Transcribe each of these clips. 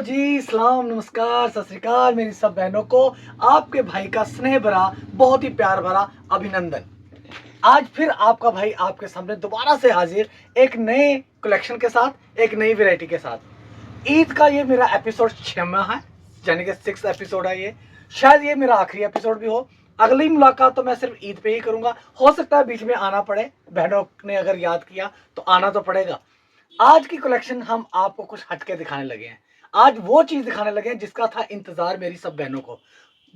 जी, सलाम, नमस्कार, सत श्री अकाल मेरी सब बहनों को आपके भाई का स्नेह भरा, बहुत ही प्यार भरा अभिनंदन। आज फिर आपका भाई आपके सामने दोबारा से हाजिर एक नए कलेक्शन के साथ, एक नई वैरायटी के साथ। ईद का ये मेरा एपिसोड 6वां है, यानी कि 6th एपिसोड है ये। शायद ये मेरा आखिरी एपिसोड भी हो। अगली मुलाकात तो मैं सिर्फ ईद पे ही करूंगा। हो सकता है बीच में आना पड़े, बहनों ने अगर याद किया तो आना तो पड़ेगा। आज की कलेक्शन हम आपको कुछ हटके दिखाने लगे हैं। आज वो चीज दिखाने लगे हैं जिसका था इंतजार मेरी सब बहनों को।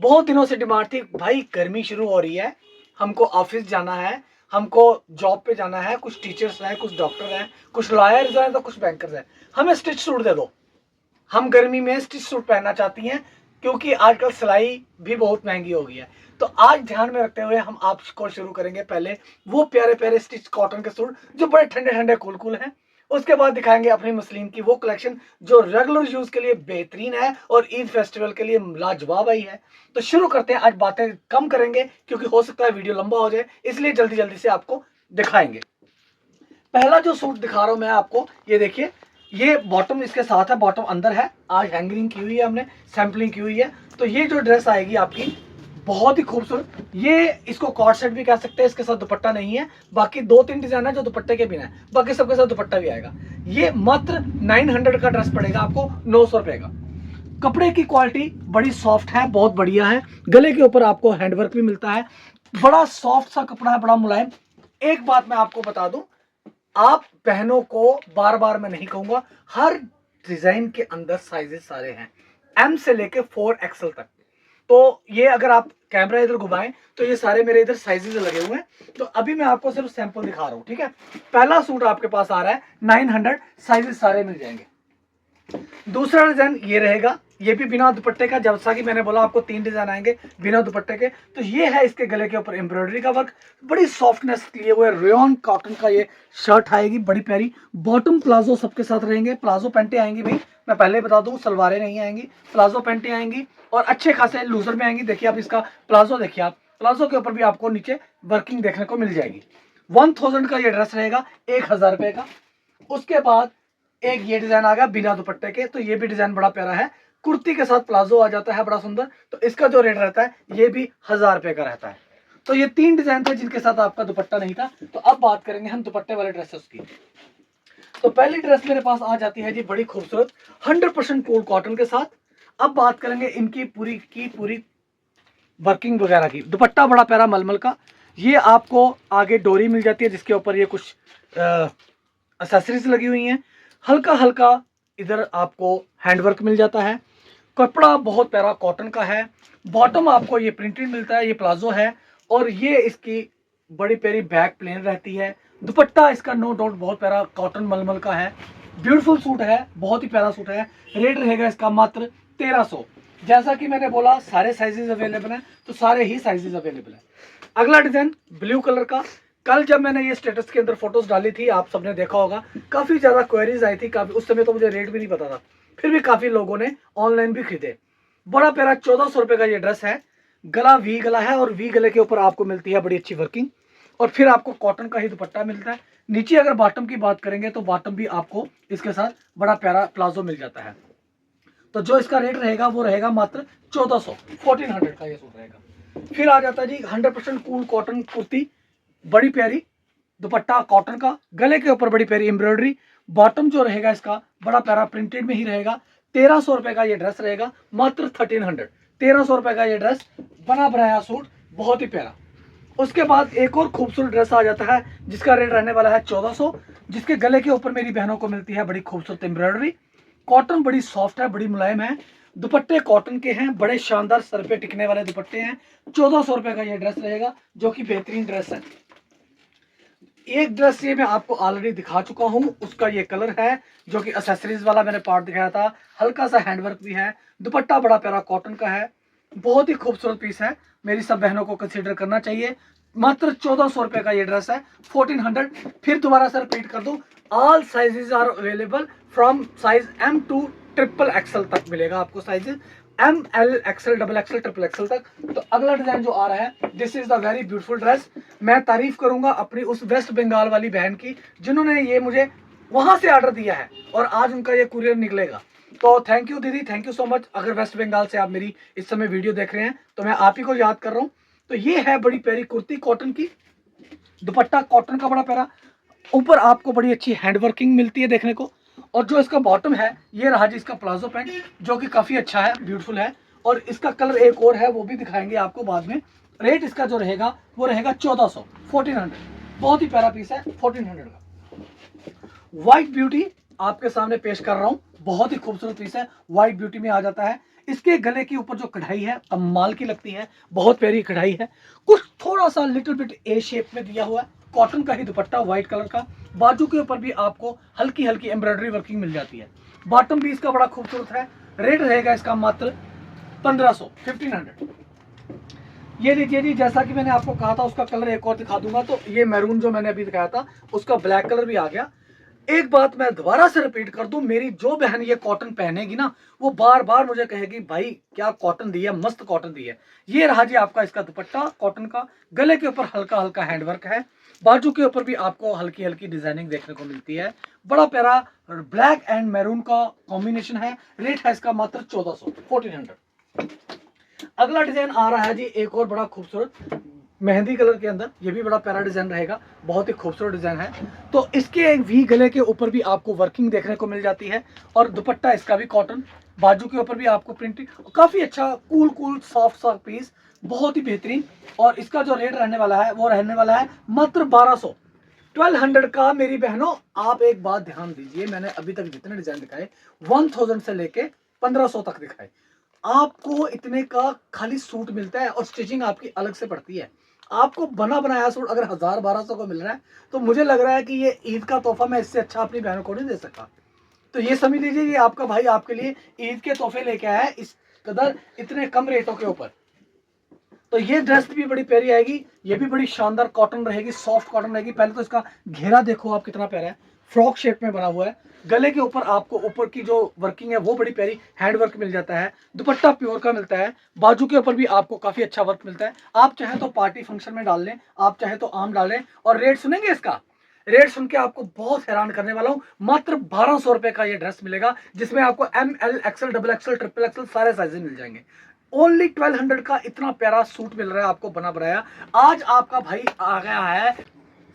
बहुत दिनों से डिमांड थी, भाई गर्मी शुरू हो रही है, हमको ऑफिस जाना है, हमको जॉब पे जाना है, कुछ टीचर्स हैं, कुछ डॉक्टर हैं, कुछ लॉयर्स हैं, तो कुछ बैंकर्स हैं, हमें स्टिच सूट दे दो। हम गर्मी में स्टिच सूट पहनना चाहती हैं क्योंकि आजकल सिलाई भी बहुत महंगी हो गई है। तो आज ध्यान में रखते हुए हम आपको शुरू करेंगे पहले वो प्यारे प्यारे स्टिच कॉटन के सूट जो बड़े ठंडे ठंडे कूल कूल हैं। उसके बाद दिखाएंगे अपनी मसलिन की वो कलेक्शन जो रेगुलर यूज के लिए बेहतरीन है और ईद फेस्टिवल के लिए लाजवाब आई है। तो शुरू करते हैं। आज बातें कम करेंगे क्योंकि हो सकता है वीडियो लंबा हो जाए, इसलिए जल्दी जल्दी से आपको दिखाएंगे। पहला जो सूट दिखा रहा हूं मैं आपको, ये देखिए, ये बॉटम इसके साथ है, बॉटम अंदर है। आज हैंगरिंग की हुई है, हमने सैम्पलिंग की हुई है। तो ये जो ड्रेस आएगी आपकी बहुत ही खूबसूरत, ये इसको कॉर्ड सेट भी कह सकते हैं। इसके साथ दुपट्टा नहीं है, बाकी 2-3 डिजाइन है जो दुपट्टे के बिना है, बाकी सबके साथ दुपट्टा भी आएगा। ये मात्र 900 का ड्रेस पड़ेगा आपको, 900 रुपए का। कपड़े की क्वालिटी बड़ी सॉफ्ट है, बहुत बढ़िया है। गले के ऊपर आपको हैंडवर्क भी मिलता है, बड़ा सॉफ्ट सा कपड़ा है, बड़ा मुलायम। एक बात मैं आपको बता दूं, आप बहनों को बार बार मैं नहीं कहूंगा, हर डिजाइन के अंदर साइजेस सारे हैं, एम से लेके 4XL तक। तो ये अगर आप कैमरा इधर घुमाएं तो ये सारे मेरे इधर साइजेस लगे हुए हैं। तो अभी मैं आपको सिर्फ सैंपल दिखा रहा हूं, ठीक है। पहला सूट आपके पास आ रहा है 900, साइजेस सारे मिल जाएंगे। दूसरा डिजाइन ये रहेगा, ये भी बिना दुपट्टे का। जैसा कि मैंने बोला आपको 3 डिजाइन आएंगे बिना दुपट्टे के। तो ये है इसके गले के ऊपर एम्ब्रॉयडरी का वर्क, बड़ी सॉफ्टनेस लिए हुए रेयन कॉटन का ये शर्ट आएगी, बड़ी प्यारी। बॉटम प्लाजो सबके साथ रहेंगे, प्लाजो पैंटे आएंगी भाई, मैं पहले बता दूं, सलवारें नहीं आएंगी, प्लाजो पैंटे आएंगी और अच्छे खासे लूजर में आएंगी। देखिए आप इसका प्लाजो, देखिए आप प्लाजो के ऊपर भी आपको नीचे वर्किंग देखने को मिल जाएगी। 1000 का ये ड्रेस रहेगा, 1000 रुपए का। उसके बाद एक ये डिजाइन आ गया बिना दुपट्टे के, तो ये भी डिजाइन बड़ा प्यारा है, कुर्ती के साथ प्लाजो आ जाता है, बड़ा सुंदर। तो इसका जो रेट रहता है ये भी 1000 रुपए का रहता है। तो ये 3 डिजाइन थे जिनके साथ आपका दुपट्टा नहीं था। तो अब बात करेंगे हम दुपट्टे वाले ड्रेसेस की। तो पहली ड्रेस मेरे पास आ जाती है जी, बड़ी खूबसूरत 100% कोल कॉटन के साथ। अब बात करेंगे इनकी पूरी वर्किंग वगैरह की। दुपट्टा बड़ा प्यारा मलमल का, ये आपको आगे डोरी मिल जाती है जिसके ऊपर ये कुछ एक्सेसरीज लगी हुई हैं। हल्का हल्का इधर आपको हैंडवर्क मिल जाता है। कपड़ा बहुत प्यारा कॉटन का है। बॉटम आपको ये प्रिंटेड मिलता है, ये प्लाजो है और ये इसकी बड़ी प्यारी बैक प्लेन रहती है। दुपट्टा इसका नो डाउट बहुत प्यारा कॉटन मलमल का है। ब्यूटीफुल सूट है, बहुत ही प्यारा सूट है। रेट रहेगा इसका मात्र 1300। जैसा कि मैंने बोला सारे साइजेस अवेलेबल हैं, तो सारे ही साइजेस अवेलेबल हैं। अगला डिजाइन ब्लू कलर का। कल जब मैंने ये स्टेटस के अंदर फोटोज डाली थी, आप सबने देखा होगा, काफी ज्यादा क्वेरीज आई थी। काफी, उस समय तो मुझे रेट भी नहीं पता था, फिर भी काफी लोगों ने ऑनलाइन भी खरीदे। बड़ा प्यारा 1400 रुपए का ये ड्रेस है। गला वी गला है और वी गले के ऊपर आपको मिलती है बड़ी अच्छी वर्किंग और फिर आपको कॉटन का ही दुपट्टा मिलता है। नीचे अगर बॉटम की बात करेंगे तो बॉटम भी आपको इसके साथ बड़ा प्यारा प्लाजो मिल जाता है। तो जो इसका रेट रहेगा वो रहेगा मात्र 1400 का ये सूट रहेगा। फिर आ जाता है जी 100% कूल कॉटन कुर्ती, बड़ी प्यारी, दुपट्टा कॉटन का, गले के ऊपर बड़ी प्यारी एम्ब्रॉयडरी। बॉटम जो रहेगा इसका बड़ा प्यारा प्रिंटेड में ही रहेगा। 1300 रुपए का ये ड्रेस रहेगा, मात्र 1300। 1300 रुपए का ये ड्रेस, बना बनाया सूट, बहुत ही प्यारा। उसके बाद एक और खूबसूरत ड्रेस आ जाता है जिसका रेट रहने वाला है 1400, जिसके गले के ऊपर मेरी बहनों को मिलती है बड़ी खूबसूरत एम्ब्रॉयडरी। कॉटन बड़ी सॉफ्ट है, बड़ी मुलायम है। दुपट्टे कॉटन के हैं, बड़े शानदार सर पे टिकने वाले दुपट्टे हैं। 1400 रुपए का ये ड्रेस रहेगा, जो कि बेहतरीन ड्रेस है। एक ड्रेस ये मैं आपको ऑलरेडी दिखा चुका हूं, उसका ये कलर है जो कि एक्सेसरीज वाला मैंने पार्ट दिखाया था। हल्का सा हैंडवर्क भी है, दुपट्टा बड़ा प्यारा कॉटन का है, बहुत ही खूबसूरत पीस है, मेरी सब बहनों को कंसीडर करना चाहिए। मात्र 1400 रुपए का ये ड्रेस है, 1400। फिर दोबारा से रिपीट कर दूं, all sizes are available from size M to XXL तक मिलेगा आपको sizes, M, L, XL, XXL, XXL तक। तो अगला डिजाइन जो आ रहा है, this is the very beautiful dress. मैं तारीफ करूंगा अपनी उस वेस्ट बंगाल वाली बहन की जिन्होंने ये मुझे वहां से ऑर्डर दिया है और आज उनका ये कुरियर निकलेगा। तो थैंक यू दीदी, थैंक यू सो मच। अगर वेस्ट बंगाल से आप मेरी इस समय वीडियो देख रहे हैं तो मैं आप ही को याद कर रहा हूँ। तो ये है बड़ी प्यारी कुर्ती कॉटन की, दुपट्टा कॉटन का बड़ा प्यारा, ऊपर आपको बड़ी अच्छी हैंड वर्किंग मिलती है देखने को। और जो इसका बॉटम है ये रहा जी इसका प्लाजो पैंट, जो कि काफी अच्छा है, ब्यूटीफुल है। और इसका कलर एक और है, वो भी दिखाएंगे आपको बाद में। रेट इसका जो रहेगा वो रहेगा 1400, 1400। बहुत ही प्यारा पीस है, 1400 का। व्हाइट ब्यूटी आपके सामने पेश कर रहा हूं, बहुत ही खूबसूरत पीस है, व्हाइट ब्यूटी में आ जाता है। इसके गले के ऊपर जो कढ़ाई है कमाल की लगती है, बहुत प्यारी कढ़ाई है, कुछ थोड़ा सा लिटिल बिट ए शेप में दिया हुआ है। कॉटन का ही दुपट्टा व्हाइट कलर का, बाजू के ऊपर भी आपको हल्की हल्की एम्ब्रॉयडरी वर्किंग मिल जाती है। बॉटम भी इसका बड़ा खूबसूरत है। रेट रहेगा इसका मात्र 1500, 1500। ये लीजिए जी, जैसा कि मैंने आपको कहा था उसका कलर एक और दिखा दूंगा। तो ये मैरून जो मैंने अभी दिखाया था उसका ब्लैक कलर भी आ गया। एक बात मैं दोबारा से रिपीट कर दूं, मेरी जो बहन ये कॉटन पहनेगी ना वो बार बार मुझे कहेगी भाई क्या कॉटन दी है, मस्त कॉटन दी है। ये रहा जी आपका इसका दुपट्टा कॉटन का, गले के ऊपर हल्का हल्का हैंडवर्क है, बाजू के ऊपर भी आपको हल्की हल्की डिजाइनिंग देखने को मिलती है। बड़ा प्यारा ब्लैक एंड मैरून का कॉम्बिनेशन है। रेट है इसका मात्र 1400, 1400। अगला डिजाइन आ रहा है जी एक और बड़ा खूबसूरत मेहंदी कलर के अंदर, ये भी बड़ा प्यारा डिजाइन रहेगा, बहुत ही खूबसूरत डिजाइन है। तो इसके वी गले के ऊपर भी आपको वर्किंग देखने को मिल जाती है, और दुपट्टा इसका भी कॉटन, बाजू के ऊपर भी आपको प्रिंटिंग, काफी अच्छा कूल कूल सॉफ्ट सा पीस, बहुत ही बेहतरीन। और इसका जो रेट रहने वाला है वो रहने वाला है मात्र 1200, 1200 का। मेरी बहनों आप एक बात ध्यान दीजिए, मैंने अभी तक जितने डिजाइन दिखाए 1000 से लेके 1500 तक दिखाए, आपको इतने का खाली सूट मिलता है और स्टिचिंग आपकी अलग से पड़ती है। आपको बना बनाया सूट अगर 1000-1200 को मिल रहा है तो मुझे लग रहा है कि ये ईद का तोहफा मैं इससे अच्छा अपनी बहनों को नहीं दे सकता। तो ये समझ लीजिए ये आपका भाई आपके लिए ईद के तोहफे लेके आया है इस कदर इतने कम रेटों के ऊपर। तो ये ड्रेस भी बड़ी प्यारी आएगी, ये भी बड़ी शानदार कॉटन रहेगी, सॉफ्ट कॉटन रहेगी। पहले तो इसका घेरा देखो आप कितना प्यारा है, फ्रॉक शेप में बना हुआ है। गले के ऊपर आपको ऊपर की जो वर्किंग है वो बड़ी प्यारी हैंड वर्क मिल जाता है। दुपट्टा प्योर का मिलता है, बाजू के ऊपर भी आपको काफी अच्छा वर्क मिलता है। आप चाहे तो पार्टी फंक्शन में डाल लें, आप चाहे तो आम डाल लें। और रेट सुनेंगे इसका, रेट सुन के आपको बहुत हैरान करने वाला हूं। मात्र 1200 रुपए का ये ड्रेस मिलेगा, जिसमें आपको ML XL XXL XXL सारे साइजेस मिल जाएंगे। ओनली 1200 का इतना प्यारा सूट मिल रहा है आपको बना बनाया। आज आपका भाई आ गया है,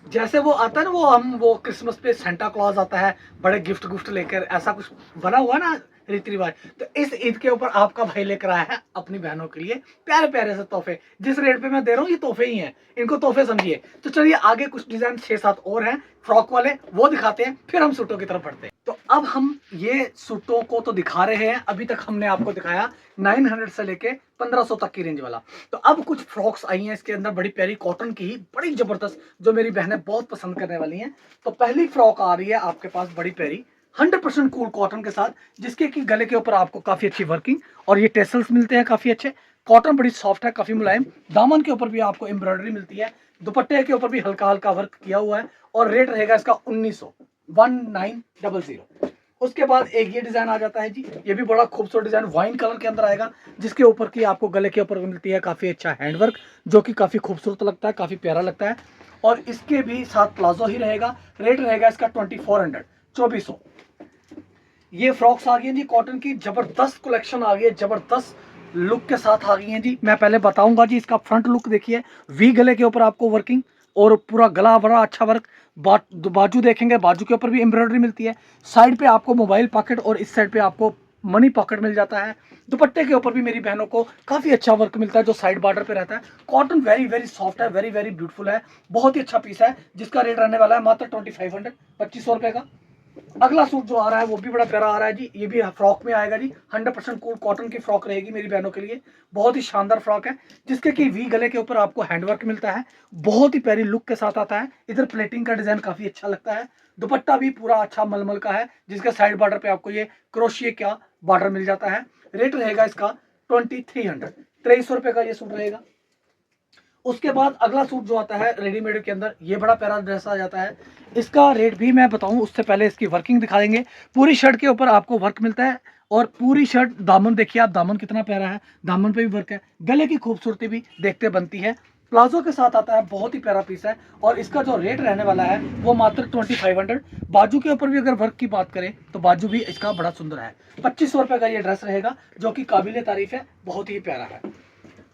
जैसे वो आता है ना, वो क्रिसमस पे सेंटा क्लॉज आता है बड़े गिफ्ट गुफ्ट लेकर, ऐसा कुछ बना हुआ ना रीति रिवाज। तो इस ईद के ऊपर आपका भाई लेकर आया है अपनी बहनों के लिए प्यारे प्यारे से तोहफे। जिस रेट पे मैं दे रहा हूँ ये तोहफे ही हैं, इनको तोहफे समझिए। तो चलिए आगे कुछ डिजाइन 6-7 और हैं फ्रॉक वाले, वो दिखाते हैं, फिर हम सूटों की तरफ बढ़ते हैं। तो अब हम ये सूटों को तो दिखा रहे हैं, अभी तक हमने आपको दिखाया 900 से लेके 1500 तक की रेंज वाला। तो अब कुछ फ्रॉक्स आई हैं इसके अंदर बड़ी प्यारी कॉटन की, बड़ी जबरदस्त, जो मेरी बहनें बहुत पसंद करने वाली हैं। तो पहली फ्रॉक आ रही है आपके पास बड़ी प्यारी 100% कूल कॉटन के साथ, जिसके कि गले के ऊपर आपको काफी अच्छी वर्किंग और ये टेसल्स मिलते हैं काफी अच्छे। कॉटन बड़ी सॉफ्ट है, काफी मुलायम। दामन के ऊपर भी आपको एम्ब्रॉयडरी मिलती है, दुपट्टे के ऊपर भी हल्का हल्का वर्क किया हुआ है। और रेट रहेगा इसका 1900, 1900। उसके बाद एक ये डिजाइन आ जाता है जी, ये भी बड़ा खूबसूरत डिजाइन वाइन कलर के अंदर आएगा, जिसके ऊपर की आपको गले के ऊपर मिलती है काफी अच्छा हैंडवर्क, जो कि काफी खूबसूरत लगता है, काफी प्यारा लगता है। और इसके भी साथ प्लाजो ही रहेगा। रेट रहेगा इसका 2400, 2400। ये फ्रॉक्स आ गई हैं जी कॉटन की, जबरदस्त कलेक्शन आ गई है, जबरदस्त लुक के साथ आ गई हैं जी। मैं पहले बताऊंगा जी इसका फ्रंट लुक देखिए, वी गले के ऊपर आपको वर्किंग और पूरा गला बड़ा अच्छा वर्क। बाजू देखेंगे, बाजू के ऊपर भी एम्ब्रॉयडरी मिलती है। साइड पे आपको मोबाइल पॉकेट और इस साइड पे आपको मनी पॉकेट मिल जाता है। दुपट्टे के ऊपर भी मेरी बहनों को काफी अच्छा वर्क मिलता है जो साइड बॉर्डर पे रहता है। कॉटन वेरी वेरी सॉफ्ट है, वेरी वेरी ब्यूटीफुल है, बहुत ही अच्छा पीस है, जिसका रेट रहने वाला है मात्र 2500, 2500 रुपए का। अगला सूट जो आ रहा है वो भी बड़ा प्यारा आ रहा है जी, ये भी फ्रॉक में आएगा जी, 100% कूल कॉटन की फ्रॉक रहेगी मेरी बहनों के लिए। बहुत ही शानदार फ्रॉक है, जिसके कि वी गले के ऊपर आपको हैंडवर्क मिलता है, बहुत ही प्यारी लुक के साथ आता है। इधर प्लेटिंग का डिजाइन काफी अच्छा लगता है। दुपट्टा भी पूरा अच्छा मलमल का है, जिसके साइड बॉर्डर पे आपको ये क्रोशिया का बॉर्डर मिल जाता है। रेट रहेगा इसका 2300, 2300 रुपए का ये सूट रहेगा। उसके बाद अगला सूट जो आता है रेडीमेड के अंदर, ये बड़ा प्यारा ड्रेस आ जाता है। इसका रेट भी मैं बताऊं उससे पहले इसकी वर्किंग दिखा देंगे। पूरी शर्ट के ऊपर आपको वर्क मिलता है, और पूरी शर्ट दामन देखिए आप, दामन कितना प्यारा है, दामन पे भी वर्क है। गले की खूबसूरती भी देखते बनती है। प्लाजो के साथ आता है, बहुत ही प्यारा पीस है। और इसका जो रेट रहने वाला है वो मात्र 2500। बाजू के ऊपर भी अगर वर्क की बात करें तो बाजू भी इसका बड़ा सुंदर है। 2500 रुपए का ये ड्रेस रहेगा, जो कि काबिले तारीफ है, बहुत ही प्यारा है।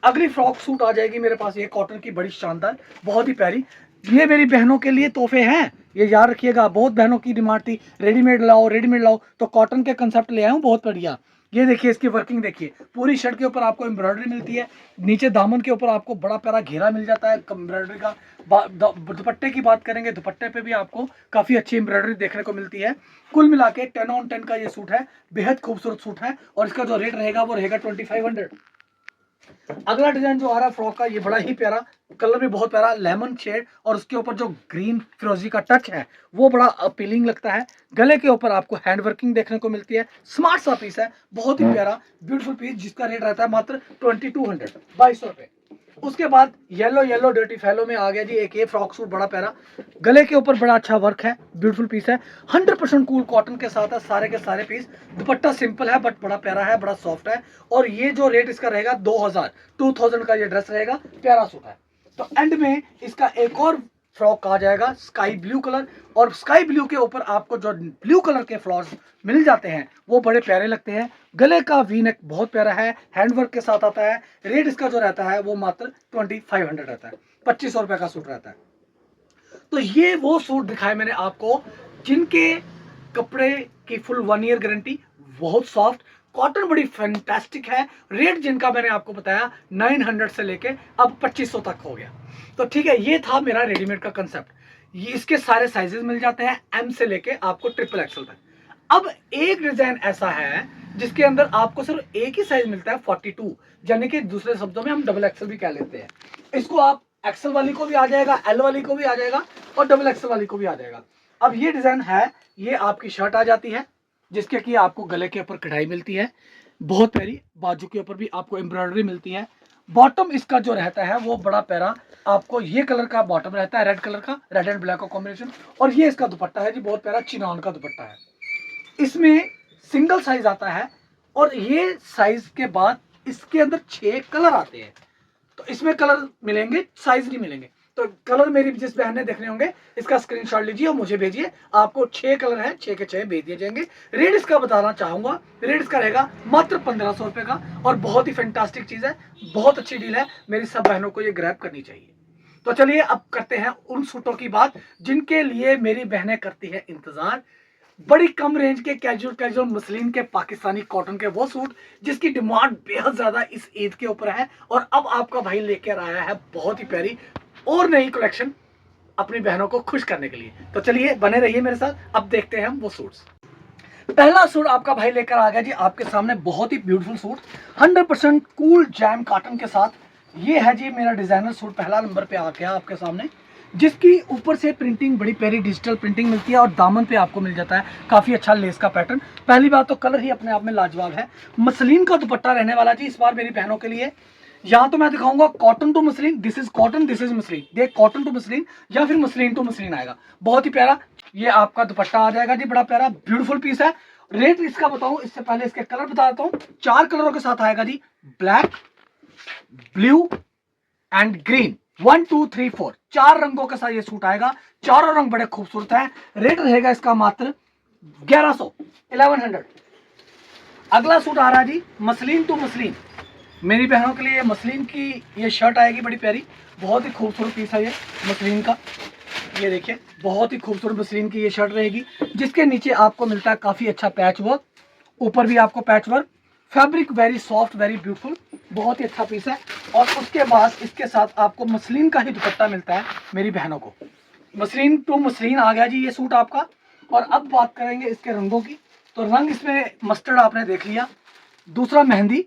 अगली फ्रॉक सूट आ जाएगी मेरे पास, ये कॉटन की बड़ी शानदार, बहुत ही प्यारी। ये मेरी बहनों के लिए तोहफे हैं, ये याद रखिएगा। बहुत बहनों की डिमांड थी रेडीमेड लाओ रेडीमेड लाओ, तो कॉटन के कंसेप्ट ले आया हूँ, बहुत बढ़िया। ये देखिए इसकी वर्किंग देखिए, पूरी शर्ट के ऊपर आपको एम्ब्रॉयडरी मिलती है, नीचे दामन के ऊपर आपको बड़ा प्यारा घेरा मिल जाता है एम्ब्रॉयडरी का। दुपट्टे की बात करेंगे, दुपट्टे पे भी आपको काफी अच्छी एम्ब्रॉयडरी देखने को मिलती है। कुल मिला के 10 on 10 का ये सूट है, बेहद खूबसूरत सूट है। और इसका जो रेट रहेगा वो रहेगा 2500। अगला डिजाइन जो आ रहा है फ्रॉक का, ये बड़ा ही प्यारा, कलर भी बहुत प्यारा लेमन शेड, और उसके ऊपर जो ग्रीन फिरोजी का टच है वो बड़ा अपीलिंग लगता है। गले के ऊपर आपको हैंड वर्किंग देखने को मिलती है, स्मार्ट सा पीस है, बहुत ही प्यारा ब्यूटीफुल पीस, जिसका रेट रहता है मात्र 2200, 2200 रुपए। उसके बाद येलो येलो डर्टी फैलो में आ गया जी एक ये फ्रॉक सूट, बड़ा प्यारा, गले के ऊपर बड़ा अच्छा वर्क है, ब्यूटीफुल पीस है, 100% कूल कॉटन के साथ है सारे के सारे पीस। दुपट्टा सिंपल है बट बड़ा प्यारा है, बड़ा सॉफ्ट है। और ये जो रेट इसका रहेगा 2000 का ये ड्रेस रहेगा, प्यारा सूट है। तो एंड में इसका एक और फ्रॉक आ जाएगा स्काई ब्लू कलर, और स्काई ब्लू के ऊपर आपको जो ब्लू कलर के फ्लॉर्स मिल जाते हैं वो बड़े प्यारे लगते हैं। गले का वी नेक बहुत प्यारा है, हैंडवर्क के साथ आता है। रेट इसका जो रहता है वो मात्र 2500 रहता है, 2500 रुपए का सूट रहता है। तो ये वो सूट दिखाए मैंने आपको जिनके कपड़े की फुल 1 ईयर गारंटी, बहुत सॉफ्ट कॉटन, बड़ी फैंटास्टिक है। रेट जिनका मैंने आपको बताया 900 से लेके अब 2500 तक हो गया। तो ठीक है, ये था मेरा रेडीमेड का कंसेप्ट। ये इसके सारे साइजेस मिल जाते हैं, एम से लेके आपको ट्रिपल एक्सल तक। अब एक डिजाइन ऐसा है जिसके अंदर आपको सिर्फ एक ही साइज मिलता है 42, यानी कि दूसरे शब्दों में हम डबल एक्सल भी कह लेते हैं इसको। आप एक्सल वाली को भी आ जाएगा, एल वाली को भी आ जाएगा, और डबल एक्सल वाली को भी आ जाएगा। अब ये डिजाइन है, ये आपकी शर्ट आ जाती है जिसके कि आपको गले के ऊपर कढ़ाई मिलती है, बहुत प्यारी, बाजू के ऊपर भी आपको एम्ब्रॉयडरी मिलती है। बॉटम इसका जो रहता है वो बड़ा प्यारा, आपको ये कलर का बॉटम रहता है, रेड कलर का, रेड एंड ब्लैक का कॉम्बिनेशन। और ये इसका दुपट्टा है जी, बहुत प्यारा चिनॉन का दुपट्टा है। इसमें सिंगल साइज आता है, और ये साइज के बाद इसके अंदर 6 कलर आते हैं। तो इसमें कलर मिलेंगे, साइज नहीं मिलेंगे। तो कलर मेरी जिस बहन ने देखने होंगे इसका स्क्रीनशॉट लीजिए और मुझे भेजिए। आपको 6 कलर हैं, 6 के 6 भेज दिए जाएंगे। रेट इसका बताना चाहूंगा, रेट इसका रहेगा मात्र 1500 रुपए का, और बहुत ही फैंटास्टिक चीज है, बहुत अच्छी डील है, मेरी सब बहनों को ये ग्रैब करनी चाहिए। तो चलिए अब करते हैं उन सूटों की बात जिनके लिए मेरी बहनें करती है इंतजार। बड़ी कम रेंज के कैजुअल कैजुअल मसलिन के पाकिस्तानी कॉटन के वो सूट जिसकी डिमांड बेहद ज्यादा इस ईद के ऊपर है, और अब आपका भाई लेकर आया है बहुत ही प्यारी और नई कलेक्शन अपनी बहनों को खुश करने के लिए। तो चलिए बने रहिए मेरे साथ, अब देखते हैं हम वो सूट्स। पहला सूट आपका भाई लेकर आ गया जी आपके सामने, बहुत ही beautiful suit 100% cool jam cotton के साथ। ये है जी मेरा डिजाइनर सूट, पहला नंबर पे आ गया आपके सामने, जिसकी ऊपर से प्रिंटिंग बड़ी प्यारी डिजिटल प्रिंटिंग मिलती है, और दामन पे आपको मिल जाता है काफी अच्छा लेस का पैटर्न। पहली बात तो कलर ही अपने आप में लाजवाब है। मसलिन का दुपट्टा रहने वाला जी इस बार मेरी बहनों के लिए। यहाँ तो मैं दिखाऊंगा cotton to muslin, this is cotton, this is muslin, देख कॉटन टू मसलिन या फिर मसलिन टू मसलिन आएगा, बहुत ही प्यारा। ये आपका दुपट्टा आ जाएगा जी, बड़ा प्यारा ब्यूटीफुल पीस है। रेट इसका बताऊं इससे पहले इसके कलर बता देता हूँ। 4 कलरों के साथ आएगा जी, ब्लैक, ब्लू एंड ग्रीन, 1 2 3 4 4 रंगों के साथ ये सूट आएगा। चारों रंग बड़े खूबसूरत हैं। रेट रहेगा इसका मात्र 1100। अगला सूट आ रहा है जी मसलिन टू मसलिन, मेरी बहनों के लिए मसलिन की ये शर्ट आएगी, बड़ी प्यारी, बहुत ही खूबसूरत पीस है ये मसलिन का। ये देखिए बहुत ही खूबसूरत मसलिन की ये शर्ट रहेगी, जिसके नीचे आपको मिलता है काफी अच्छा पैच वर्क, ऊपर भी आपको patch work, fabric very soft very beautiful, बहुत ही अच्छा पीस है। और उसके बाद इसके साथ आपको मसलिन का ही दुपट्टा मिलता है मेरी बहनों को। मसलिन टू मसलिन आ गया जी ये सूट आपका। और अब बात करेंगे इसके रंगों की, तो रंग इसमें मस्टर्ड आपने देख लिया, दूसरा मेहंदी,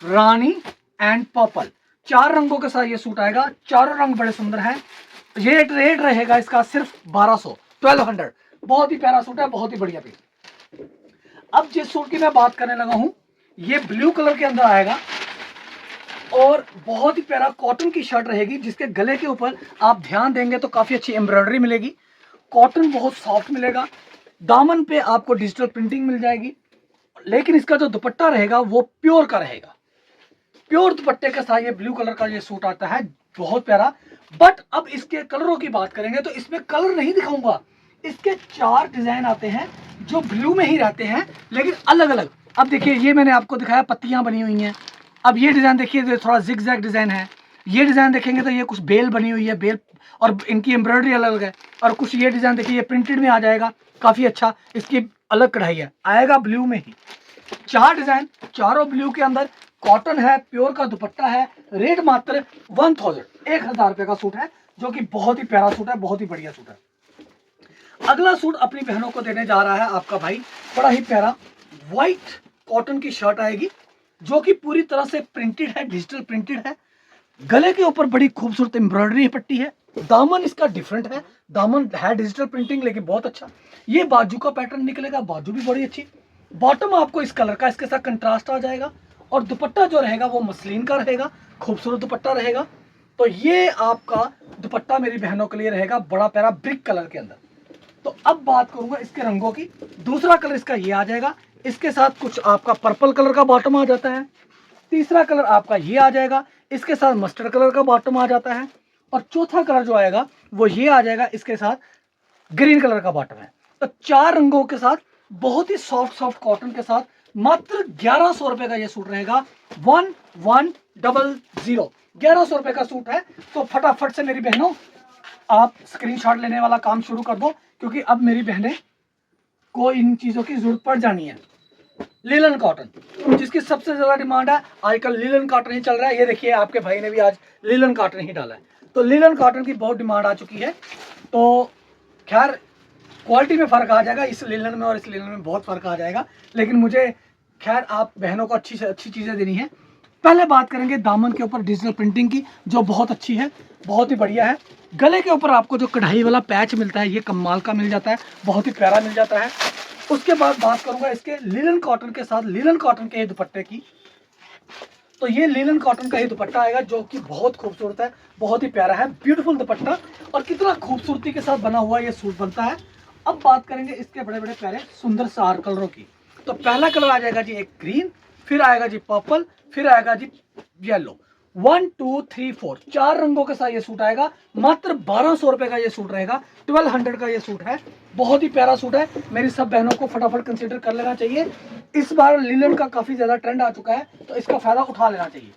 रानी एंड पर्पल, 4 रंगों के साथ ये सूट आएगा। चारों रंग बड़े सुंदर हैं। ये रेट रहेगा इसका सिर्फ 1200, बहुत ही प्यारा सूट है, बहुत ही बढ़िया पीस। अब जिस सूट की मैं बात करने लगा हूं ये ब्लू कलर के अंदर आएगा, और बहुत ही प्यारा कॉटन की शर्ट रहेगी, जिसके गले के ऊपर आप ध्यान देंगे तो काफी अच्छी एम्ब्रॉयडरी मिलेगी, कॉटन बहुत सॉफ्ट मिलेगा, दामन पे आपको डिजिटल प्रिंटिंग मिल जाएगी। लेकिन इसका जो दुपट्टा रहेगा वो प्योर का रहेगा। प्योर दुपट्टे के साथ ये ब्लू कलर का ये सूट आता है, बहुत प्यारा। बट अब इसके कलरों की बात करेंगे तो इसमें कलर नहीं दिखाऊंगा, इसके 4 डिजाइन आते हैं जो ब्लू में ही रहते हैं लेकिन अलग अलग। अब देखिए ये मैंने आपको दिखाया पत्तियां बनी हुई हैं। अब ये डिजाइन देखिए तो थोड़ा जिग जैग डिजाइन है। ये डिजाइन देखेंगे तो ये कुछ बेल बनी हुई है, बेल और इनकी एम्ब्रॉयडरी अलग अलग है। और कुछ ये डिजाइन देखिए ये प्रिंटेड में आ जाएगा, काफी अच्छा, इसकी अलग कढ़ाई है, आएगा ब्लू में ही। 4 डिजाइन, चारों ब्लू के अंदर, कॉटन है, प्योर का दुपट्टा है। रेट मात्र 1000 रुपए का सूट है, जो कि बहुत ही प्यारा सूट है, बहुत ही बढ़िया सूट है। अगला सूट अपनी बहनों को देने जा रहा है आपका भाई, बड़ा ही प्यारा व्हाइट कॉटन की शर्ट आएगी जो कि पूरी तरह से प्रिंटेड है, डिजिटल प्रिंटेड है। गले के ऊपर बड़ी खूबसूरत एम्ब्रॉयडरी पट्टी है। दामन इसका डिफरेंट है, दामन है डिजिटल प्रिंटिंग लेकिन बहुत अच्छा। ये बाजू का पैटर्न निकलेगा, बाजू भी बड़ी अच्छी। बॉटम आपको इस कलर का, इसके साथ कंट्रास्ट आ जाएगा। और दुपट्टा जो रहेगा वो मसलिन का रहेगा, खूबसूरत दुपट्टा रहेगा। तो ये आपका दुपट्टा मेरी बहनों के लिए रहेगा बड़ा प्यारा ब्रिक कलर के अंदर। तो अब बात करूंगा इसके रंगों की। दूसरा कलर इसका ये आ जाएगा, इसके साथ कुछ आपका पर्पल कलर का बॉटम आ जाता है। तीसरा कलर आपका ये आ जाएगा, इसके साथ मस्टर्ड कलर का बॉटम आ जाता है। और चौथा कलर जो आएगा वो ये आ जाएगा, इसके साथ ग्रीन कलर का बॉटम है। तो 4 रंगों के साथ बहुत ही सॉफ्ट सॉफ्ट कॉटन के साथ मात्र 1100 रुपए का ये सूट रहेगा। 1100 1100 रुपए का सूट है। तो फटाफट से मेरी बहनों आप स्क्रीनशॉट लेने वाला काम शुरू कर दो, क्योंकि अब मेरी बहनें को इन चीजों की जरूरत पड़ जानी है। लिलन कॉटन जिसकी सबसे ज्यादा डिमांड है आजकल, लिलन कॉटन ही चल रहा है। ये देखिए आपके भाई ने भी आज लिलन कॉटन ही डाला है। तो लिलन कॉटन की बहुत डिमांड आ चुकी है। तो खैर क्वालिटी में फर्क आ जाएगा, इस लिलन में और इस लिलन में बहुत फर्क आ जाएगा, लेकिन मुझे खैर आप बहनों को अच्छी से अच्छी चीजें देनी है। पहले बात करेंगे दामन के ऊपर डिजिटल प्रिंटिंग की, जो बहुत अच्छी है, बहुत ही बढ़िया है। गले के ऊपर आपको जो कढ़ाई वाला पैच मिलता है ये कमाल का मिल जाता है, बहुत ही प्यारा मिल जाता है। उसके बाद बात करूंगा इसके लिलन कॉटन के साथ, लिलन कॉटन के दुपट्टे की। तो ये लिलन कॉटन का ही दुपट्टा आएगा जो कि बहुत खूबसूरत है, बहुत ही प्यारा है, ब्यूटीफुल दुपट्टा। और कितना खूबसूरती के साथ बना हुआ ये सूट बनता है। अब बात करेंगे इसके बड़े बड़े प्यारे सुंदर सार कलरों की। तो पहला कलर आ जाएगा जी एक ग्रीन, फिर आएगा जी पर्पल, फिर आएगा जी येलो। 1 2 3 4 4 रंगों के साथ ये सूट आएगा। मात्र 1200 रुपए का ये सूट रहेगा, 1200 का ये सूट है। बहुत ही प्यारा सूट है, मेरी सब बहनों को फटाफट कंसीडर कर लेना चाहिए। इस बार लिलन का काफी ज्यादा ट्रेंड आ चुका है, तो इसका फायदा उठा लेना चाहिए।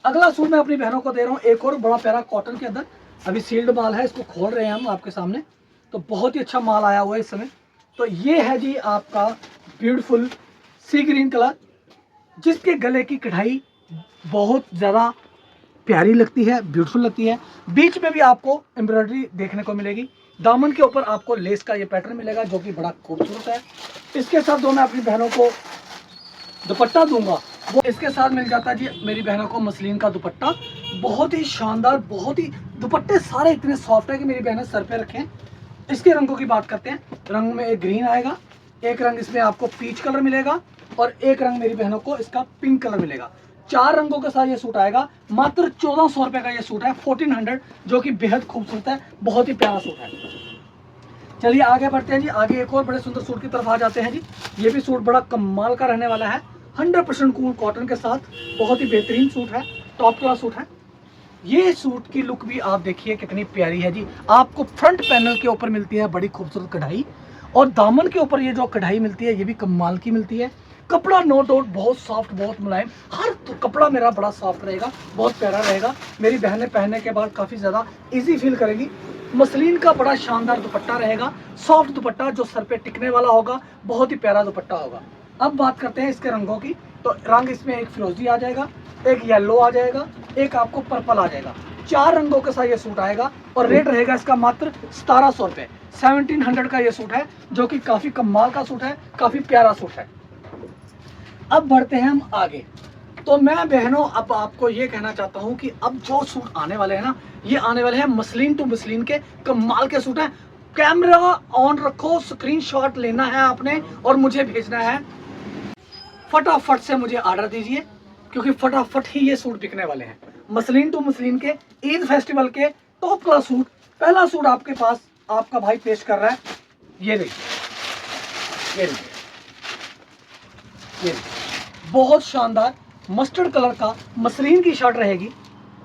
अगला सूट मैं अपनी बहनों को दे रहा हूँ, एक और बड़ा प्यारा कॉटन के अंदर। अभी सील्ड माल है, इसको खोल रहे हैं हम आपके सामने। तो बहुत ही अच्छा माल आया हुआ है इस समय। तो ये है जी आपका ब्यूटीफुल सी ग्रीन कलर, जिसके गले की कढ़ाई बहुत ज़्यादा प्यारी लगती है, ब्यूटीफुल लगती है। बीच में भी आपको एम्ब्रॉयडरी देखने को मिलेगी। दामन के ऊपर आपको लेस का ये पैटर्न मिलेगा जो कि बड़ा खूबसूरत है। इसके साथ जो मैं अपनी बहनों को दुपट्टा दूंगा वो इसके साथ मिल जाता है जी मेरी बहनों को मसलिन का दुपट्टा, बहुत ही शानदार, बहुत ही दुपट्टे सारे इतने सॉफ्ट है कि मेरी बहनें सर पे रखें। इसके रंगों की बात करते हैं। रंग में एक ग्रीन आएगा, एक रंग इसमें आपको पीच कलर मिलेगा और एक रंग मेरी बहनों को इसका पिंक कलर मिलेगा। 4 रंगों के साथ ये सूट आएगा। मात्र 1400 रुपए का ये सूट है, 1400, जो कि बेहद खूबसूरत है, बहुत ही प्यारा सूट है। चलिए आगे बढ़ते हैं जी, आगे एक और बड़े सुंदर सूट की तरफ आ जाते हैं जी। ये भी सूट बड़ा कमाल का रहने वाला है, 100% कूल कॉटन के साथ, बहुत ही बेहतरीन सूट है, टॉप क्लास सूट है। ये सूट की लुक भी आप देखिए कितनी प्यारी है जी। आपको फ्रंट पैनल के ऊपर मिलती है बड़ी खूबसूरत कढ़ाई, और दामन के ऊपर ये जो कढ़ाई मिलती है ये भी कमाल की मिलती है। कपड़ा नो डाउट बहुत सॉफ्ट, बहुत मुलायम, हर तो कपड़ा मेरा बड़ा सॉफ्ट रहेगा, बहुत प्यारा रहेगा। मेरी बहनें पहनने के बाद काफ़ी ज़्यादा इजी फील करेंगी। मसलिन का बड़ा शानदार दुपट्टा रहेगा, सॉफ्ट दुपट्टा जो सर पे टिकने वाला होगा, बहुत ही प्यारा दुपट्टा होगा। अब बात करते हैं इसके रंगों की। तो रंग इसमें एक फिरोजी आ जाएगा, एक येलो आ जाएगा, एक आपको पर्पल आ जाएगा। 4 रंगों के साथ ये सूट आएगा और रेट रहेगा इसका मात्र 1700 रुपये, 1700 का ये सूट है, जो कि काफ़ी कमाल का सूट है, काफ़ी प्यारा सूट है। अब बढ़ते हैं हम आगे। तो मैं बहनों अब आपको ये कहना चाहता हूँ कि अब जो सूट आने वाले हैं ना, ये आने वाले हैं मसलिन टू मसलिन के कमाल के सूट हैं। कैमरा ऑन रखो, स्क्रीनशॉट लेना है आपने और मुझे भेजना है। फटाफट से मुझे ऑर्डर दीजिए, क्योंकि फटाफट ही ये सूट बिकने वाले हैं। मसलिन टू मसलिन के ईद फेस्टिवल के टॉप क्लास सूट, पहला सूट आपके पास आपका भाई पेश कर रहा है। ये देखिए, ये देखिए, ये देखिए, बहुत शानदार मस्टर्ड कलर का मसलिन की शर्ट रहेगी।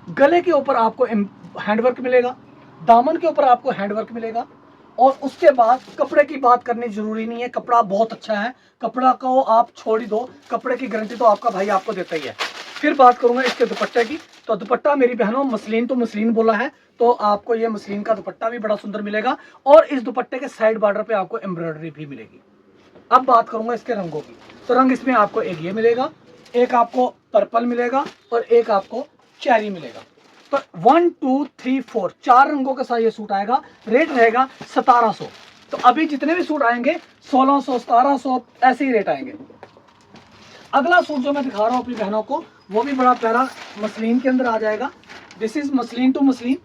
गले के ऊपर आपको हैंडवर्क मिलेगा, दामन के ऊपर आपको हैंडवर्क मिलेगा। और उसके बाद कपड़े की बात करनी जरूरी नहीं है, कपड़ा बहुत अच्छा है, कपड़ा को आप छोड़ ही दो, कपड़े की गारंटी तो आपका भाई आपको देता ही है। फिर बात करूंगा इसके दुपट्टे की। तो दुपट्टा मेरी बहनों मसलिन तो मसलिन बोला है, तो आपको ये मसलिन का दुपट्टा भी बड़ा सुंदर मिलेगा और इस दुपट्टे के साइड बॉर्डर पे आपको एम्ब्रॉयडरी भी मिलेगी। अब बात करूंगा इसके रंगों की। तो रंग इसमें आपको एक ये मिलेगा, एक आपको पर्पल मिलेगा और एक आपको चेरी मिलेगा। तो 1 2 3 4 4 रंगों के साथ ये सूट आएगा। रेट रहेगा 1700। तो अभी जितने भी सूट आएंगे 1600 1700 ऐसे ही रेट आएंगे। अगला सूट जो मैं दिखा रहा हूँ अपनी बहनों को, वो भी बड़ा प्यारा मसलिन के अंदर आ जाएगा। This is muslin to muslin.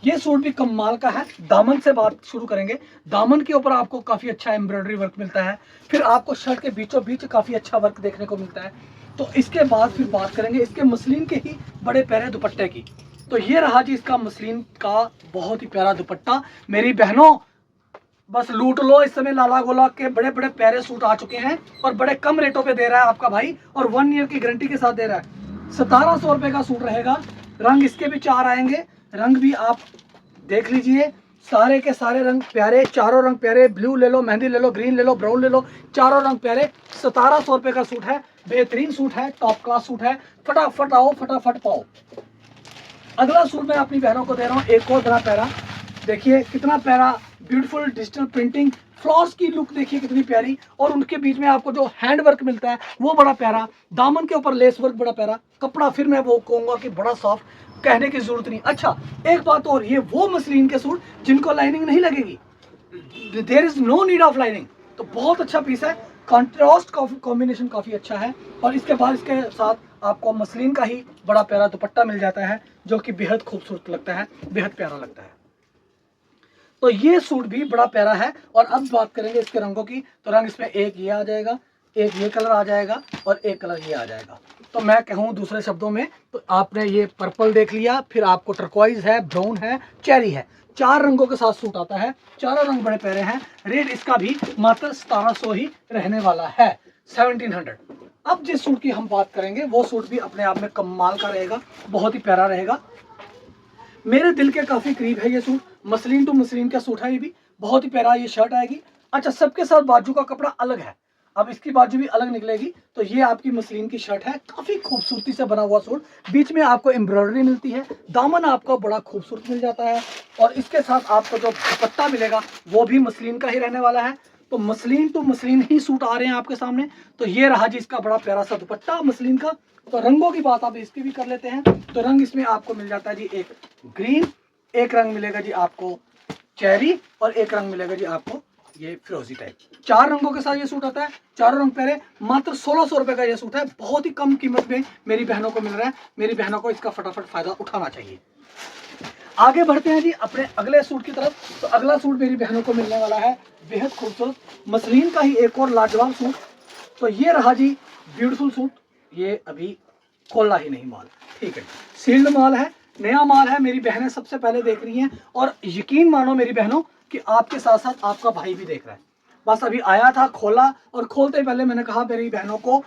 ये सूट भी कमाल का है। दामन से बात शुरू करेंगे। दामन के ऊपर आपको काफी अच्छा एम्ब्रॉयडरी वर्क मिलता है, फिर आपको शर्ट के बीचों बीच काफी अच्छा वर्क देखने को मिलता है। तो इसके बाद फिर बात करेंगे इसके मसलिन के ही बड़े प्यारे दुपट्टे की। तो ये रहा जी इसका मसलिन का बहुत ही प्यारा दुपट्टा। मेरी बहनों बस लूट लो, इस समय लाला गोला के बड़े बड़े प्यारे सूट आ चुके हैं और बड़े कम रेटों पे दे रहा है आपका भाई, और 1 ईयर की गारंटी के साथ दे रहा है। 1700 रुपए का सूट रहेगा। रंग इसके भी 4 आएंगे, रंग भी आप देख लीजिए, सारे के सारे रंग प्यारे, चारों रंग प्यारे। ब्लू ले लो, मेहंदी ले लो, ग्रीन ले लो, ब्राउन ले लो, चारों रंग प्यारे। 1700 रुपए का सूट है, बेहतरीन सूट है, टॉप क्लास सूट है। फटाफट आओ, फटाफट पाओ। अगला सूट मैं अपनी बहनों को दे रहा हूँ, एक और बड़ा प्यारा। देखिए कितना प्यारा, ब्यूटीफुल डिजिटल प्रिंटिंग, फ्लॉर्स की लुक देखिए कितनी प्यारी, और उनके बीच में आपको जो हैंड वर्क मिलता है वो बड़ा प्यारा। दामन के ऊपर लेस वर्क बड़ा प्यारा, कपड़ा फिर मैं वो कहूंगा कि बड़ा सॉफ्ट, कहने की जरूरत नहीं। अच्छा एक बात और, ये वो मसलिन के सूट जिनको लाइनिंग नहीं लगेगी, there is no need of lining. तो बहुत अच्छा पीस है, कॉन्ट्रास्ट कॉम्बिनेशन काफी अच्छा है। और इसके बाद इसके साथ आपको मसलिन का ही बड़ा प्यारा दुपट्टा मिल जाता है, जो कि बेहद खूबसूरत लगता है, बेहद प्यारा लगता है। तो ये सूट भी बड़ा प्यारा है। और अब बात करेंगे इसके रंगों की। तो रंग इसमें एक ये आ जाएगा, एक ये कलर आ जाएगा और एक कलर ये आ जाएगा। तो मैं कहूँ दूसरे शब्दों में, तो आपने ये पर्पल देख लिया, फिर आपको टर्कवाइज है, ब्राउन है, चेरी है, 4 रंगों के साथ सूट आता है। चारों रंग बड़े प्यारे हैं। रेट इसका भी मात्र 1700 ही रहने वाला है, 1700। अब जिस सूट की हम बात करेंगे वो सूट भी अपने आप में कमाल का रहेगा, बहुत ही प्यारा रहेगा, मेरे दिल के काफी करीब है ये सूट। मसलिन टू मसलिन का सूट है, ये भी बहुत ही प्यारा ये शर्ट आएगी। अच्छा सबके साथ बाजू का कपड़ा अलग है, अब इसकी बाजू भी अलग निकलेगी। तो ये आपकी मसलिन की शर्ट है, काफी खूबसूरती से बना हुआ सूट, बीच में आपको एम्ब्रॉयडरी मिलती है, दामन आपका बड़ा खूबसूरत मिल जाता है, और इसके साथ आपको जो दुपट्टा मिलेगा वो भी मसलिन का ही रहने वाला है। तो मसलिन टू मसलिन ही सूट आ रहे हैं आपके सामने। तो ये रहा जी इसका बड़ा प्यारा सा दुपट्टा मसलिन का। तो रंगों की बात आप इसकी भी कर लेते हैं। तो रंग इसमें आपको मिल जाता है जी एक ग्रीन, एक रंग मिलेगा जी आपको चेरी, और एक रंग मिलेगा जी आपको ये फिरोजी टाइप। 4 रंगों के साथ ये सूट आता है, चारों रंग प्यारे। मात्र 1600 रुपए का ये सूट है, बहुत ही कम कीमत में मेरी बहनों को मिल रहा है। मेरी बहनों को इसका फटाफट फायदा उठाना चाहिए। आगे बढ़ते हैं जी अपने अगले सूट की तरफ। तो अगला सूट मेरी बहनों को मिलने वाला है बेहद खूबसूरत मसलिन का ही एक और लाजवाब सूट। तो ये रहा जी ब्यूटीफुल सूट, ये अभी खोलना ही नहीं माल, ठीक है, सील्ड माल है, नया माल है, मेरी बहनें सबसे पहले देख रही हैं। और यकीन मानो मेरी बहनों कि आपके साथ साथ आपका भाई भी देख रहा है। बस अभी आया था, खोला, और खोलते पहले मैंने कहा मेरी बहनों को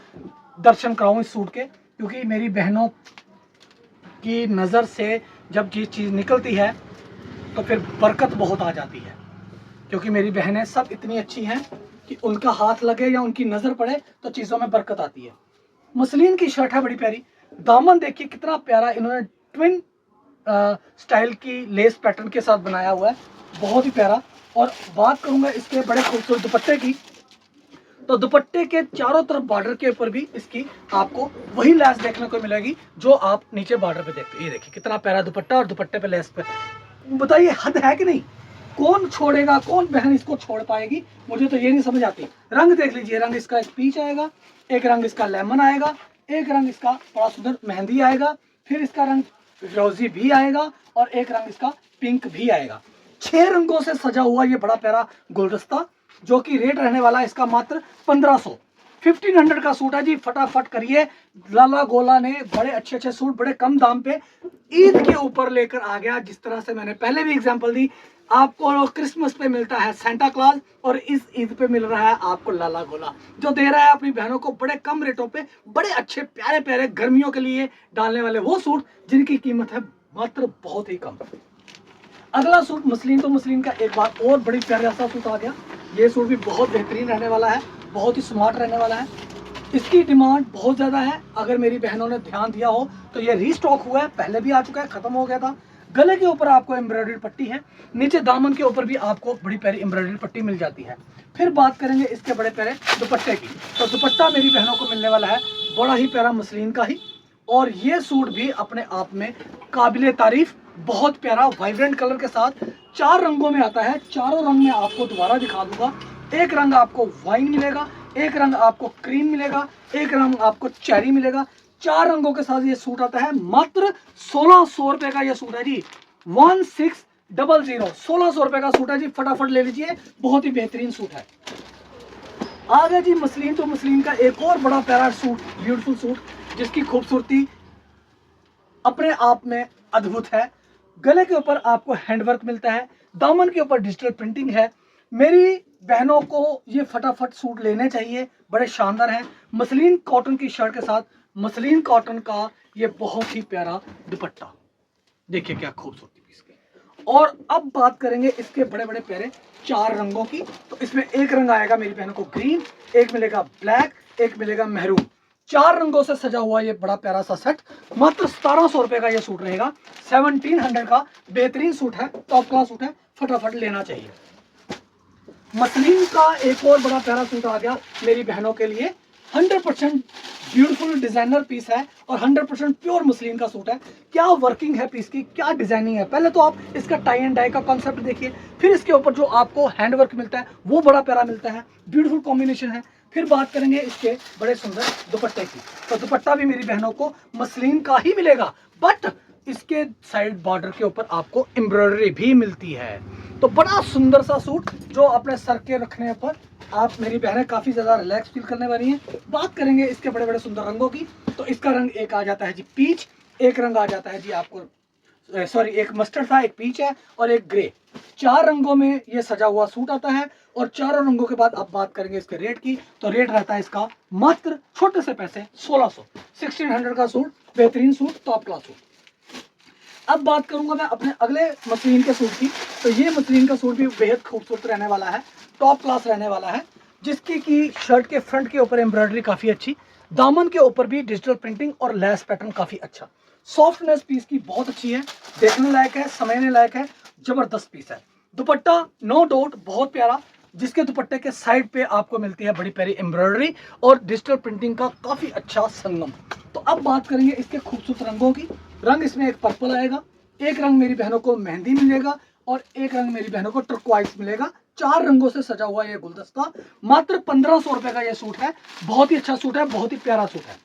दर्शन कराऊं इस सूट के, क्योंकि मेरी बहनों की नज़र से जब ये चीज़ निकलती है तो फिर बरकत बहुत आ जाती है। क्योंकि मेरी बहनें सब इतनी अच्छी हैं कि उनका हाथ लगे या उनकी नज़र पड़े तो चीज़ों में बरकत आती है। मसलिन की शर्ट है बड़ी प्यारी, दामन देखिए कितना प्यारा इन्होंने ट्विन स्टाइल की लेस पैटर्न के साथ बनाया हुआ है, बहुत ही प्यारा। और बात करूंगा इसके बड़े खूबसूरत दुपट्टे की। तो दुपट्टे के चारों तरफ बॉर्डर के ऊपर भी इसकी आपको वही लेस देखने को मिलेगी जो आप नीचे बॉर्डर पे देखते हैं। ये देखिए कितना प्यारा दुपट्टा, और दुपट्टे पे लेस पे, बताइए हद है कि नहीं? कौन छोड़ेगा, कौन बहन इसको छोड़ पाएगी? मुझे तो ये नहीं समझ आती। रंग देख लीजिए, रंग इसका एक पीच आएगा, एक रंग इसका लेमन आएगा, एक रंग इसका बड़ा सुंदर मेहंदी आएगा, फिर इसका रंग फिरोजी भी आएगा, और एक रंग इसका पिंक भी आएगा। 6 रंगों से सजा हुआ ये बड़ा प्यारा गुलदस्ता, जो कि रेट रहने वाला है इसका मात्र 1500। 1500 का सूट है जी, फटाफट करिए। लाला गोला ने बड़े अच्छे अच्छे सूट बड़े कम दाम पे ईद के ऊपर लेकर आ गया। जिस तरह से मैंने पहले भी एग्जांपल दी, आपको क्रिसमस पे मिलता है सेंटा क्लॉज और इस ईद पे मिल रहा है आपको लाला गोला, जो दे रहा है अपनी बहनों को बड़े कम रेटों पे बड़े अच्छे प्यारे प्यारे गर्मियों के लिए डालने वाले वो सूट जिनकी कीमत है मात्र बहुत ही कम। अगला सूट मसलिन तो मसलिन का एक बार और बड़ी प्यारा सा सूट आ गया। ये सूट भी बहुत बेहतरीन रहने वाला है, बहुत ही स्मार्ट रहने वाला है। इसकी डिमांड बहुत ज़्यादा है, अगर मेरी बहनों ने ध्यान दिया हो तो ये रीस्टॉक हुआ है, पहले भी आ चुका है, ख़त्म हो गया था। गले के ऊपर आपको एम्ब्रॉयडरी पट्टी है, नीचे दामन के ऊपर भी आपको बड़ी प्यारी एम्ब्रॉयडरी पट्टी मिल जाती है। फिर बात करेंगे इसके बड़े प्यारे दुपट्टे की, तो दुपट्टा मेरी बहनों को मिलने वाला है बड़ा ही प्यारा मसलिन का ही, और ये सूट भी अपने आप में काबिले तारीफ, बहुत प्यारा वाइब्रेंट कलर के साथ 4 रंगों में आता है। चारों रंग में आपको दोबारा दिखा दूंगा। एक रंग आपको वाइन मिलेगा, एक रंग आपको क्रीम मिलेगा, एक रंग आपको चेरी मिलेगा। 4 रंगों के साथ ये सूट आता है। मात्र 1600 रुपए का ये सूट है जी, 1600 1600 रुपए का सूट है जी, फटाफट ले लीजिए, बहुत ही बेहतरीन सूट है। आ गया जी मसलिन तो मसलिन का एक और बड़ा प्यारा सूट, ब्यूटीफुल सूट, जिसकी खूबसूरती अपने आप में अद्भुत है। गले के ऊपर आपको हैंडवर्क मिलता है, दामन के ऊपर डिजिटल प्रिंटिंग है। मेरी बहनों को ये फटाफट सूट लेने चाहिए, बड़े शानदार हैं। मसलिन कॉटन की शर्ट के साथ मसलिन कॉटन का ये बहुत ही प्यारा दुपट्टा, देखिए क्या खूबसूरती पीस की। और अब बात करेंगे इसके बड़े बड़े प्यारे 4 रंगों की, तो इसमें एक रंग आएगा मेरी बहनों को ग्रीन, एक मिलेगा ब्लैक, एक मिलेगा मेहरून। 4 रंगों से सजा हुआ ये बड़ा प्यारा सा सेट मात्र 1700 रुपए का ये सूट रहेगा। 1700 का बेहतरीन सूट है, टॉप क्लास सूट है, फटाफट लेना चाहिए। मसलिन का एक और बड़ा प्यारा सूट आ गया मेरी बहनों के लिए, 100% ब्यूटीफुल डिजाइनर पीस है और 100% प्योर मसलिन का सूट है। क्या वर्किंग है पीस की, क्या डिजाइनिंग है। पहले तो आप इसका टाई एंड डाई का कॉन्सेप्ट देखिए, फिर इसके ऊपर जो आपको हैंडवर्क मिलता है वो बड़ा प्यारा मिलता है, ब्यूटीफुल कॉम्बिनेशन है। फिर बात करेंगे इसके बड़े सुंदर दुपट्टे की, तो दुपट्टा भी मेरी बहनों को मसलिन का ही मिलेगा, बट इसके साइड बॉर्डर के ऊपर आपको एम्ब्रॉयडरी भी मिलती है। तो बड़ा सुंदर सा सूट जो अपने सर के रखने पर आप मेरी बहनें काफी ज्यादा रिलैक्स फील करने वाली हैं। बात करेंगे इसके बड़े बड़े सुंदर रंगों की, तो इसका रंग एक आ जाता है जी पीच, एक रंग आ जाता है जी आपको सॉरी एक मस्टर्ड था, एक पीच है और एक ग्रे। 4 रंगों में ये सजा हुआ सूट आता है। और चारों रंगों के बाद अब बात करेंगे इसके रेट की, तो रेट रहता है इसका मात्र छोटे से पैसे 1600 का सूट, बेहतरीन सूट, टॉप क्लास सूट। अब बात करूंगा मैं अपने अगले मसलिन के सूट की, तो ये मसलिन का सूट भी बेहद खूबसूरत रहने वाला है, टॉप क्लास रहने वाला है, जिसकी की शर्ट के फ्रंट के ऊपर एम्ब्रॉयडरी काफी अच्छी, दामन के ऊपर भी डिजिटल प्रिंटिंग और लेस पैटर्न काफी अच्छा, सॉफ्टनेस पीस की बहुत अच्छी है, देखने लायक है, समझने लायक है, जबरदस्त पीस है। दुपट्टा नो डाउट बहुत प्यारा, जिसके दुपट्टे के साइड पे आपको मिलती है बड़ी प्यारी एम्ब्रॉयडरी और डिजिटल प्रिंटिंग का काफी अच्छा संगम। तो अब बात करेंगे इसके खूबसूरत रंगों की। रंग इसमें एक पर्पल आएगा, एक रंग मेरी बहनों को मेहंदी मिलेगा और एक रंग मेरी बहनों को टर्कोइज मिलेगा। 4 रंगों से सजा हुआ ये गुलदस्ता, मात्र 1500 रुपए का ये सूट है। बहुत ही अच्छा सूट है, बहुत ही प्यारा सूट है।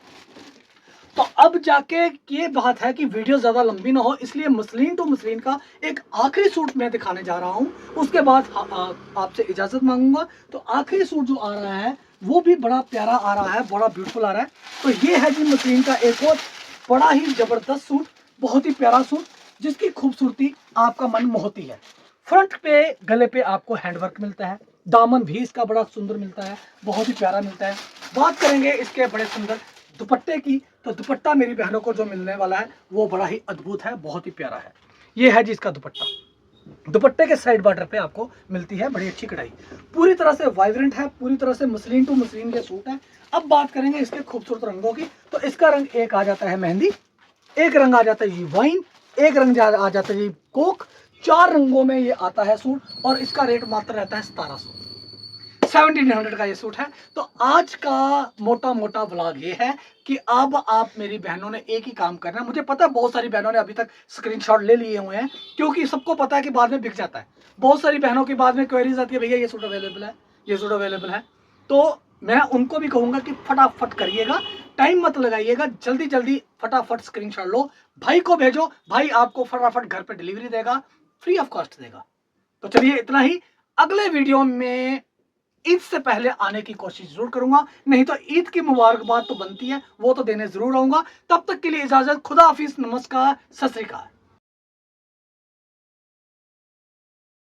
तो अब जाके ये बात है कि वीडियो ज्यादा लंबी ना हो, इसलिए मसलिन टू मसलिन का एक आखिरी सूट मैं दिखाने जा रहा हूं, उसके बाद आपसे इजाजत मांगूंगा। तो आखिरी सूट जो आ रहा है वो भी बड़ा प्यारा आ रहा है, बड़ा ब्यूटीफुल आ रहा है। तो ये है जी मसलिन का एक और बड़ा ही जबरदस्त सूट, बहुत ही प्यारा सूट, जिसकी खूबसूरती आपका मन मोहती है। फ्रंट पे गले पे आपको हैंडवर्क मिलता है, दामन भी इसका बड़ा सुंदर मिलता है, बहुत ही प्यारा मिलता है। बात करेंगे इसके बड़े सुंदर दुपट्टे की, तो दुपट्टा मेरी बहनों को जो मिलने वाला है वो बड़ा ही अद्भुत है, बहुत ही प्यारा है। ये है जी इसका दुपट्टा, दुपट्टे के साइड बॉर्डर पे आपको मिलती है बड़ी अच्छी कढ़ाई, पूरी तरह से वाइब्रेंट है, पूरी तरह से मसलिन टू मसलिन के सूट है। अब बात करेंगे इसके खूबसूरत रंगों की, तो इसका रंग एक आ जाता है मेहंदी, एक रंग आ जाता है जी वाइन, एक रंग आ जाता है जी कोक। 4 रंगों में ये आता है सूट और इसका रेट मात्र रहता है 1700 का ये सूट है। तो आज का मोटा मोटा व्लॉग ये है कि अब आप मेरी बहनों ने एक ही काम करना है। मुझे पता है बहुत सारी बहनों ने अभी तक स्क्रीनशॉट ले लिए हुए हैं, क्योंकि सबको पता है कि बाद में बिक जाता है। बहुत सारी बहनों की बाद में क्वेरीज आती है, भैया ये सूट अवेलेबल है, ये सूट अवेलेबल है। तो मैं उनको भी कहूंगा कि फटाफट करिएगा, टाइम मत लगाइएगा, जल्दी जल्दी फटाफट स्क्रीनशॉट लो, भाई को भेजो, भाई आपको फटाफट घर पे डिलीवरी देगा, फ्री ऑफ कॉस्ट देगा। तो चलिए इतना ही, अगले वीडियो में ईद से पहले आने की कोशिश जरूर करूंगा, नहीं तो ईद की मुबारकबाद तो बनती है, वो तो देने जरूर आऊंगा। तब तक के लिए इजाजत, खुदा हाफिज, नमस्कार, सत श्री अकाल।